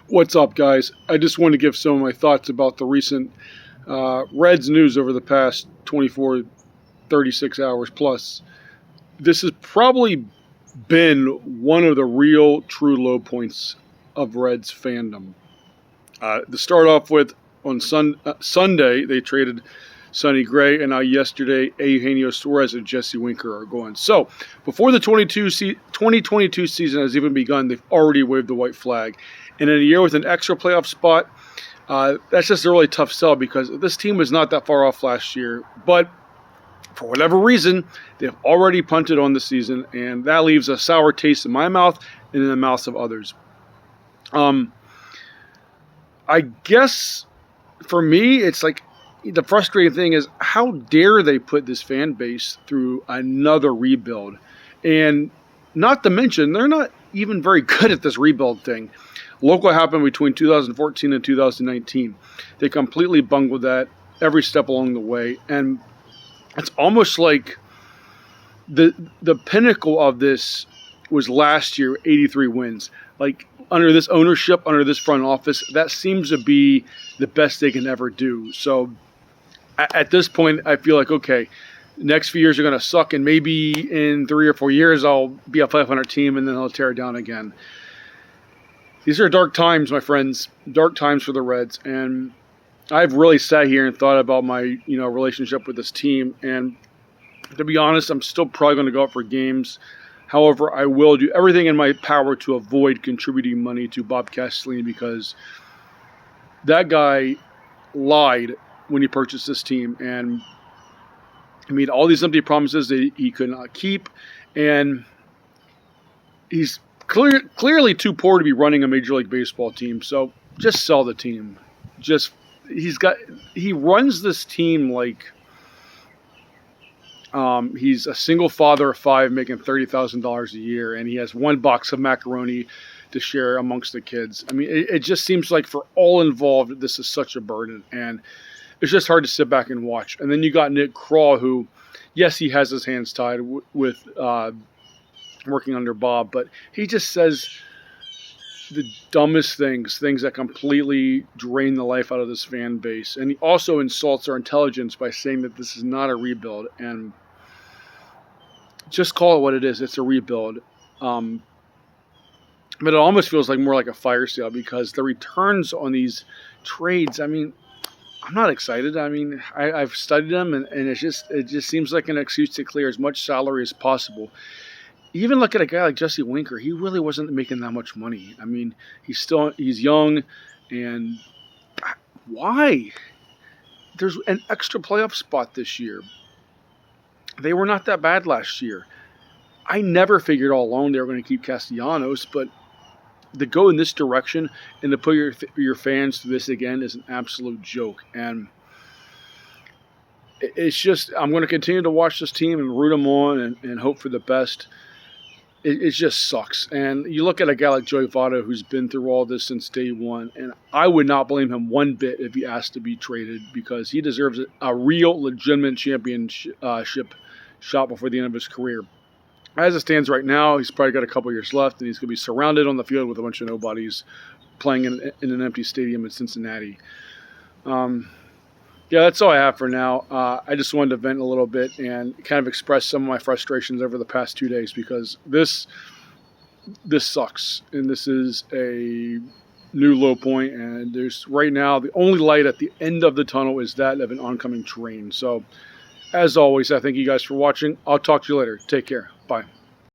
What's up, guys? I just want to give some of my thoughts about the recent Reds news over the past 24, 36 hours plus. This has probably been one of the real, true low points of Reds fandom. To start off with, on Sunday, they traded Sonny Gray, and now yesterday, Eugenio Suarez and Jesse Winker are going. So, before the 2022 season has even begun, they've already waved the white flag. And in a year with an extra playoff spot, that's just a really tough sell because this team was not that far off last year. But for whatever reason, they've already punted on the season, and that leaves a sour taste in my mouth and in the mouths of others. I guess for me, it's like the frustrating thing is how dare they put this fan base through another rebuild? And not to mention, they're not even very good at this rebuild thing. Look what happened between 2014 and 2019. They completely bungled that every step along the way. And it's almost like the pinnacle of this was last year, 83 wins. Like, under this ownership, under this front office, that seems to be the best they can ever do. So at this point, I feel like, okay, next few years are going to suck, and maybe in 3 or 4 years I'll be a 500 team, and then I'll tear it down again. These are dark times, my friends, dark times for the Reds, and I've really sat here and thought about my relationship with this team, and to be honest, I'm still probably going to go out for games. However, I will do everything in my power to avoid contributing money to Bob Castellini because that guy lied when he purchased this team, and he made all these empty promises that he could not keep, and he's clearly too poor to be running a Major League Baseball team. So just sell the team. He runs this team like he's a single father of 5 making $30,000 a year, and he has one box of macaroni to share amongst the kids. I mean, it just seems like for all involved, this is such a burden, and it's just hard to sit back and watch. And then you got Nick Krall, who, yes, he has his hands tied with working under Bob, but he just says the dumbest things that completely drain the life out of this fan base. And he also insults our intelligence by saying that this is not a rebuild, and just call it what it is. It's a rebuild. But it almost feels like more like a fire sale because the returns on these trades, I mean, I'm not excited. I mean, I've studied them, and it just seems like an excuse to clear as much salary as possible. Even look at a guy like Jesse Winker. He really wasn't making that much money. I mean, he's young, and why? There's an extra playoff spot this year. They were not that bad last year. I never figured all along they were going to keep Castellanos, but to go in this direction and to put your fans through this again is an absolute joke. And it's just, I'm going to continue to watch this team and root them on and hope for the best. It just sucks. And you look at a guy like Joey Votto, who's been through all this since day one, and I would not blame him one bit if he asked to be traded because he deserves a real, legitimate championship shot before the end of his career. As it stands right now, he's probably got a couple years left, and he's going to be surrounded on the field with a bunch of nobodies playing in an empty stadium in Cincinnati. Yeah, that's all I have for now. I just wanted to vent a little bit and kind of express some of my frustrations over the past 2 days because this sucks, and this is a new low point, and there's right now the only light at the end of the tunnel is that of an oncoming train. So, as always, I thank you guys for watching. I'll talk to you later. Take care. Bye.